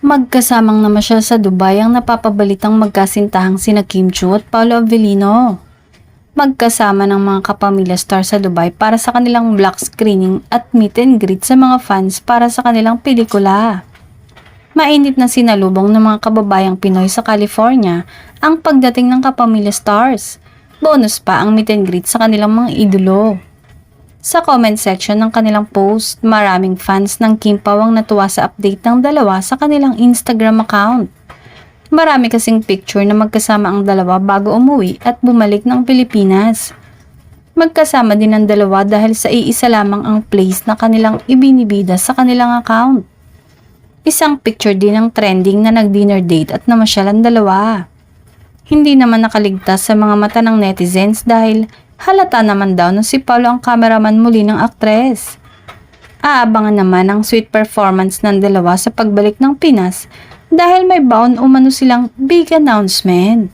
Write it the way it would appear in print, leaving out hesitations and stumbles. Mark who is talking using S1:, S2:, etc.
S1: Magkasamang namasyal sa Dubai ang napapabalitang magkasintahang sina Kim Chiu at Paolo Avellino. Magkasama ng mga kapamilya star sa Dubai para sa kanilang black screening at meet and greet sa mga fans para sa kanilang pelikula. Mainit na sinalubong ng mga kababayang Pinoy sa California ang pagdating ng kapamilya stars. Bonus pa ang meet and greet sa kanilang mga idolo. Sa comment section ng kanilang post, maraming fans ng Kim Pao ang natuwa sa update ng dalawa sa kanilang Instagram account. Marami kasing picture na magkasama ang dalawa bago umuwi at bumalik ng Pilipinas. Magkasama din ang dalawa dahil sa iisa lamang ang place na kanilang ibinibida sa kanilang account. Isang picture din ang trending na nag-dinner date at namasyal ang dalawa. Hindi naman nakaligtas sa mga mata ng netizens dahil halata naman daw na si Paolo ang cameraman muli ng aktres. Aabangan naman ang sweet performance ng dalawa sa pagbalik ng Pinas dahil may baon umano silang big announcement.